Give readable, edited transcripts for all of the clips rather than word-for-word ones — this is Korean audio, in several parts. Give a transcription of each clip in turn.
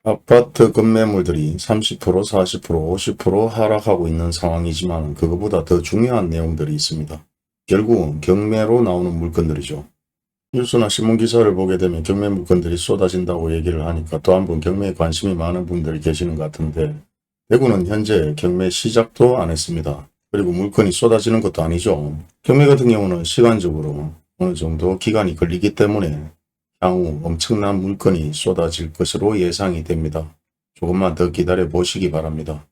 아파트 급매물들이 30%, 40%, 50% 하락하고 있는 상황이지만 그것보다 더 중요한 내용들이 있습니다. 결국은 경매로 나오는 물건들이죠. 뉴스나 신문기사를 보게 되면 경매 물건들이 쏟아진다고 얘기를 하니까 또 한 번 경매에 관심이 많은 분들이 계시는 것 같은데 대구는 현재 경매 시작도 안 했습니다. 그리고 물건이 쏟아지는 것도 아니죠. 경매 같은 경우는 시간적으로 어느 정도 기간이 걸리기 때문에 향후 엄청난 물건이 쏟아질 것으로 예상이 됩니다. 조금만 더 기다려 보시기 바랍니다.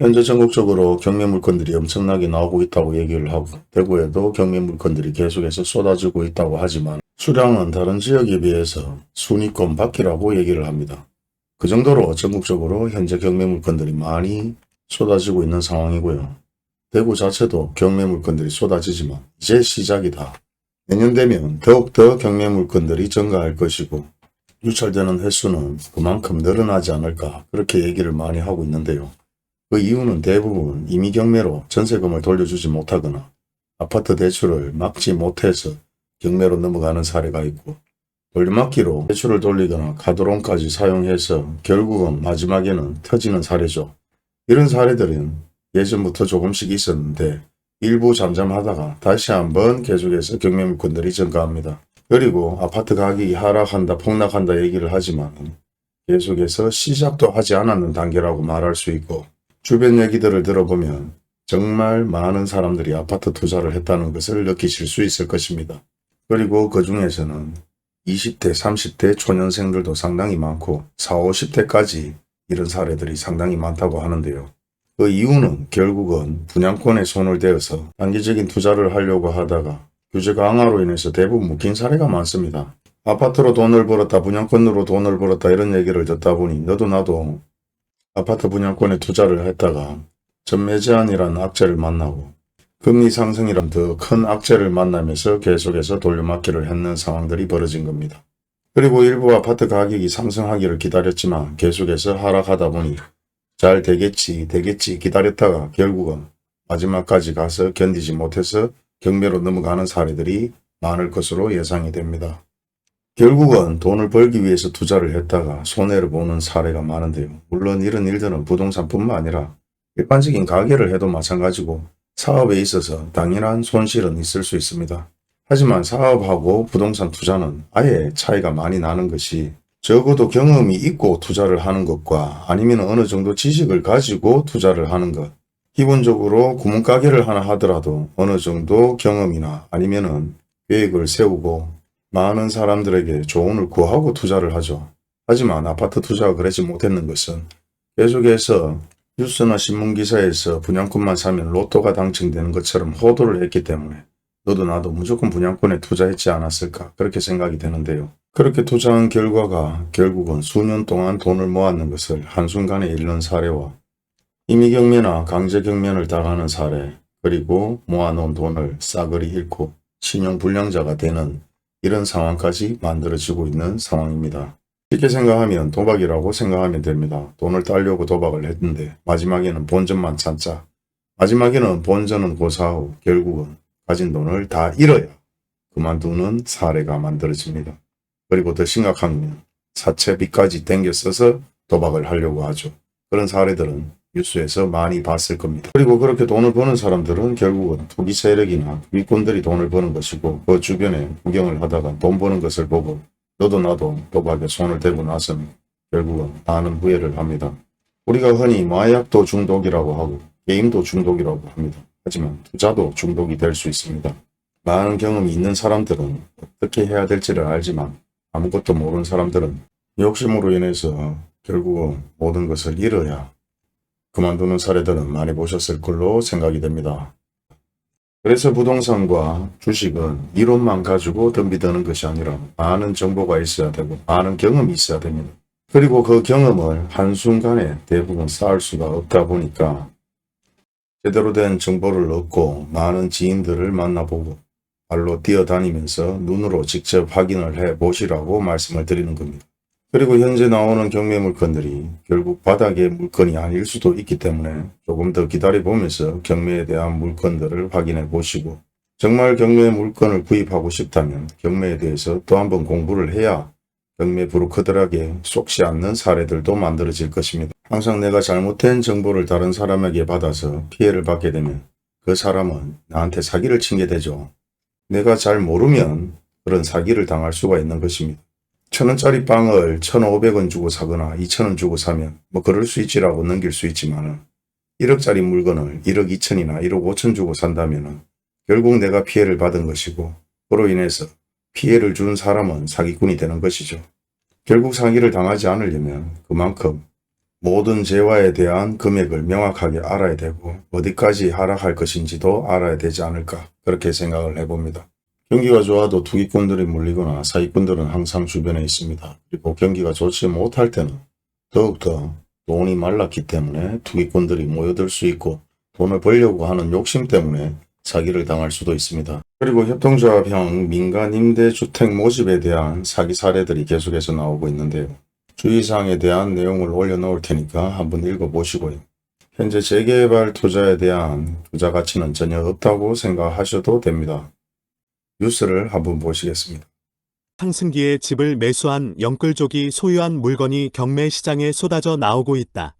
현재 전국적으로 경매 물건들이 엄청나게 나오고 있다고 얘기를 하고 대구에도 경매 물건들이 계속해서 쏟아지고 있다고 하지만 수량은 다른 지역에 비해서 순위권 밖이라고 얘기를 합니다. 그 정도로 전국적으로 현재 경매 물건들이 많이 쏟아지고 있는 상황이고요. 대구 자체도 경매 물건들이 쏟아지지만 이제 시작이다. 내년 되면 더욱더 경매 물건들이 증가할 것이고 유찰되는 횟수는 그만큼 늘어나지 않을까 그렇게 얘기를 많이 하고 있는데요. 그 이유는 대부분 이미 경매로 전세금을 돌려주지 못하거나 아파트 대출을 막지 못해서 경매로 넘어가는 사례가 있고 돌려막기로 대출을 돌리거나 카드론까지 사용해서 결국은 마지막에는 터지는 사례죠. 이런 사례들은 예전부터 조금씩 있었는데 일부 잠잠하다가 다시 한번 계속해서 경매 물건들이 증가합니다. 그리고 아파트 가격이 하락한다 폭락한다 얘기를 하지만 계속해서 시작도 하지 않았는 단계라고 말할 수 있고 주변 얘기들을 들어보면 정말 많은 사람들이 아파트 투자를 했다는 것을 느끼실 수 있을 것입니다. 그리고 그 중에서는 20대, 30대 초년생들도 상당히 많고 40, 50대까지 이런 사례들이 상당히 많다고 하는데요. 그 이유는 결국은 분양권에 손을 대어서 단기적인 투자를 하려고 하다가 규제 강화로 인해서 대부분 묶인 사례가 많습니다. 아파트로 돈을 벌었다, 분양권으로 돈을 벌었다 이런 얘기를 듣다 보니 너도 나도 아파트 분양권에 투자를 했다가 전매 제한이라는 악재를 만나고 금리 상승이란 더 큰 악재를 만나면서 계속해서 돌려막기를 했는 상황들이 벌어진 겁니다. 그리고 일부 아파트 가격이 상승하기를 기다렸지만 계속해서 하락하다 보니 잘 되겠지 기다렸다가 결국은 마지막까지 가서 견디지 못해서 경매로 넘어가는 사례들이 많을 것으로 예상이 됩니다. 결국은 돈을 벌기 위해서 투자를 했다가 손해를 보는 사례가 많은데요. 물론 이런 일들은 부동산뿐만 아니라 일반적인 가게를 해도 마찬가지고 사업에 있어서 당연한 손실은 있을 수 있습니다. 하지만 사업하고 부동산 투자는 아예 차이가 많이 나는 것이 적어도 경험이 있고 투자를 하는 것과 아니면 어느 정도 지식을 가지고 투자를 하는 것. 기본적으로 구멍가게를 하나 하더라도 어느 정도 경험이나 아니면은 계획을 세우고 많은 사람들에게 조언을 구하고 투자를 하죠. 하지만 아파트 투자가 그러지 못했는 것은 계속해서 뉴스나 신문기사에서 분양권만 사면 로또가 당첨되는 것처럼 호도를 했기 때문에 너도 나도 무조건 분양권에 투자했지 않았을까 그렇게 생각이 되는데요. 그렇게 투자한 결과가 결국은 수년 동안 돈을 모았는 것을 한순간에 잃는 사례와 임의경매나 강제경매를 당하는 사례 그리고 모아놓은 돈을 싸그리 잃고 신용불량자가 되는 이런 상황까지 만들어지고 있는 상황입니다. 쉽게 생각하면 도박이라고 생각하면 됩니다. 돈을 따려고 도박을 했는데 마지막에는 본전만 찾자. 마지막에는 본전은 고사하고 결국은 가진 돈을 다 잃어야 그만두는 사례가 만들어집니다. 그리고 더 심각한 건 사채비까지 땡겨 써서 도박을 하려고 하죠. 그런 사례들은 뉴스에서 많이 봤을 겁니다. 그리고 그렇게 돈을 버는 사람들은 결국은 투기 세력이나 투기꾼들이 돈을 버는 것이고 그 주변에 구경을 하다가 돈 버는 것을 보고 너도 나도 도박에 손을 대고 나서는 결국은 많은 후회를 합니다. 우리가 흔히 마약도 중독이라고 하고 게임도 중독이라고 합니다. 하지만 투자도 중독이 될 수 있습니다. 많은 경험이 있는 사람들은 어떻게 해야 될지를 알지만 아무것도 모르는 사람들은 욕심으로 인해서 결국은 모든 것을 잃어야 그만두는 사례들은 많이 보셨을 걸로 생각이 됩니다. 그래서 부동산과 주식은 이론만 가지고 덤비드는 것이 아니라 많은 정보가 있어야 되고 많은 경험이 있어야 됩니다. 그리고 그 경험을 한순간에 대부분 쌓을 수가 없다 보니까 제대로 된 정보를 얻고 많은 지인들을 만나보고 발로 뛰어다니면서 눈으로 직접 확인을 해 보시라고 말씀을 드리는 겁니다. 그리고 현재 나오는 경매 물건들이 결국 바닥의 물건이 아닐 수도 있기 때문에 조금 더 기다려보면서 경매에 대한 물건들을 확인해 보시고, 정말 경매 물건을 구입하고 싶다면 경매에 대해서 또 한번 공부를 해야 경매 브로커들에게 속지 않는 사례들도 만들어질 것입니다. 항상 내가 잘못된 정보를 다른 사람에게 받아서 피해를 받게 되면 그 사람은 나한테 사기를 친 게 되죠. 내가 잘 모르면 그런 사기를 당할 수가 있는 것입니다. 1,000원짜리 빵을 1,500원 주고 사거나 2,000원 주고 사면 뭐 그럴 수 있지라고 넘길 수 있지만 1억짜리 물건을 1억 2천이나 1억 5천 주고 산다면 결국 내가 피해를 받은 것이고, 그로 인해서 피해를 준 사람은 사기꾼이 되는 것이죠. 결국 사기를 당하지 않으려면 그만큼 모든 재화에 대한 금액을 명확하게 알아야 되고 어디까지 하락할 것인지도 알아야 되지 않을까, 그렇게 생각을 해봅니다. 경기가 좋아도 투기꾼들이 물리거나 사기꾼들은 항상 주변에 있습니다. 그리고 경기가 좋지 못할 때는 더욱더 돈이 말랐기 때문에 투기꾼들이 모여들 수 있고 돈을 벌려고 하는 욕심 때문에 사기를 당할 수도 있습니다. 그리고 협동조합형 민간임대주택 모집에 대한 사기 사례들이 계속해서 나오고 있는데요. 주의사항에 대한 내용을 올려놓을 테니까 한번 읽어보시고요. 현재 재개발 투자에 대한 투자 가치는 전혀 없다고 생각하셔도 됩니다. 뉴스를 한번 보시겠습니다. 상승기에 집을 매수한 영끌족이 소유한 물건이 경매 시장에 쏟아져 나오고 있다.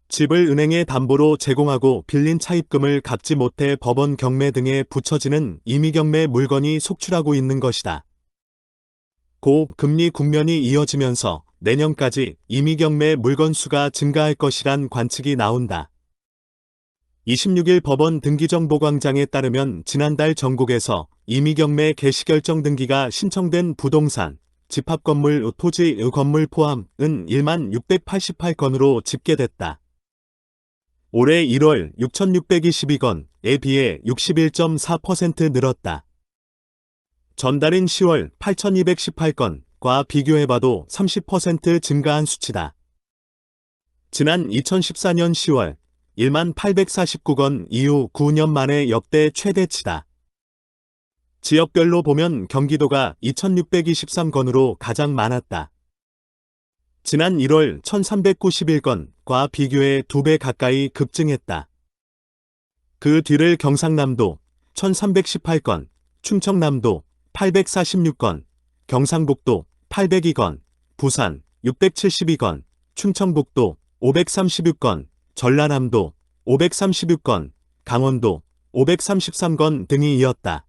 집을 은행에 담보로 제공하고 빌린 차입금을 갚지 못해 법원 경매 등에 붙여지는 임의경매 물건이 속출하고 있는 것이다. 고금리 국면이 이어지면서 내년까지 임의경매 물건 수가 증가할 것이란 관측이 나온다. 26일 법원 등기정보광장에 따르면 지난달 전국에서 임의경매 개시결정 등기가 신청된 부동산, 집합건물, 토지, 건물 포함은 1만 688건으로 집계됐다. 올해 1월 6,622건에 비해 61.4% 늘었다. 전달인 10월 8,218건과 비교해봐도 30% 증가한 수치다. 지난 2014년 10월 1만 849건 이후 9년 만에 역대 최대치다. 지역별로 보면 경기도가 2,623건으로 가장 많았다. 지난 1월 1,391건과 비교해 2배 가까이 급증했다. 그 뒤를 경상남도 1,318건, 충청남도 846건, 경상북도 802건, 부산 672건, 충청북도 536건, 전라남도 536건, 강원도 533건 등이 이었다.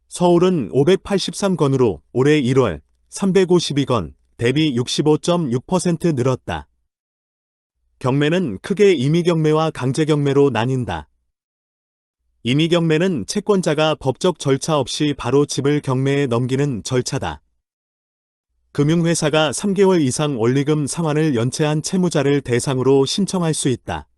서울은 583건으로 올해 1월 352건, 대비 65.6% 늘었다. 경매는 크게 임의경매와 강제경매로 나뉜다. 임의경매는 채권자가 법적 절차 없이 바로 집을 경매에 넘기는 절차다. 금융회사가 3개월 이상 원리금 상환을 연체한 채무자를 대상으로 신청할 수 있다.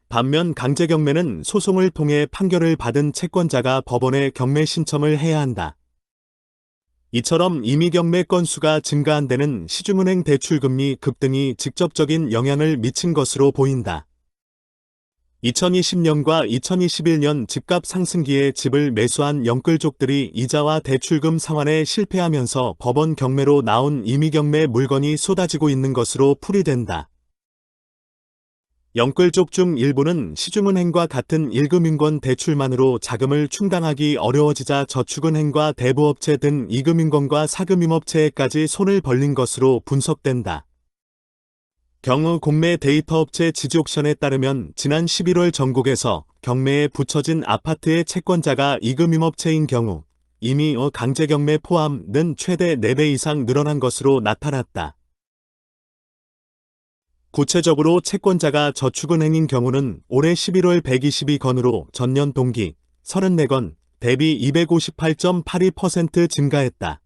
반면 강제경매는 소송을 통해 판결을 받은 채권자가 법원에 경매 신청을 해야 한다. 이처럼 임의경매 건수가 증가한 데는 시중은행 대출금리 급등이 직접적인 영향을 미친 것으로 보인다. 2020년과 2021년 집값 상승기에 집을 매수한 영끌족들이 이자와 대출금 상환에 실패하면서 법원 경매로 나온 임의경매 물건이 쏟아지고 있는 것으로 풀이된다. 영끌족 중 일부는 시중은행과 같은 1금융권 대출만으로 자금을 충당하기 어려워지자 저축은행과 대부업체 등 2금융권과 4금융업체에까지 손을 벌린 것으로 분석된다. 경우 공매 데이터 업체 지지옥션에 따르면 지난 11월 전국에서 경매에 붙여진 아파트의 채권자가 2금융업체인 경우 이미 강제경매 포함은 최대 4배 이상 늘어난 것으로 나타났다. 구체적으로 채권자가 저축은행인 경우는 올해 11월 122건으로 전년 동기 34건 대비 258.82% 증가했다.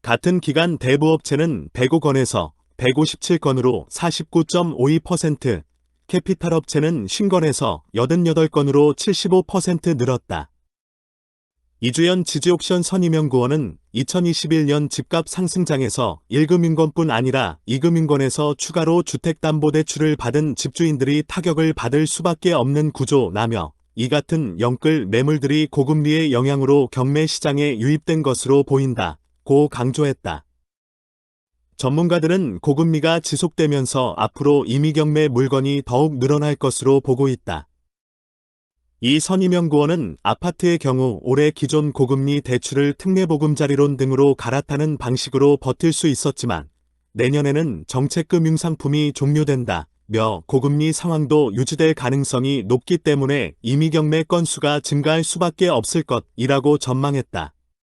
같은 기간 대부업체는 105건에서 157건으로 49.52%, 캐피탈업체는 50건에서 88건으로 75% 늘었다. 이주연 지지옥션 선임연구원은 2021년 집값 상승장에서 1금융권뿐 아니라 2금융권에서 추가로 주택담보대출을 받은 집주인들이 타격을 받을 수밖에 없는 구조라며 이 같은 영끌 매물들이 고금리의 영향으로 경매 시장에 유입된 것으로 보인다 고 강조했다. 전문가들은 고금리가 지속되면서 앞으로 임의경매 물건이 더욱 늘어날 것으로 보고 있다. 이 선임영 구원은 아파트의 경우 올해 기존 고금리 대출을 특례보금자리론 등으로 갈아타는 방식으로 버틸 수 있었지만 내년에는 정책금융상품이 종료된다며 고금리 상황도 유지될 가능성이 높기 때문에 임의경매 건수가 증가할 수밖에 없을 것이라고 전망했다.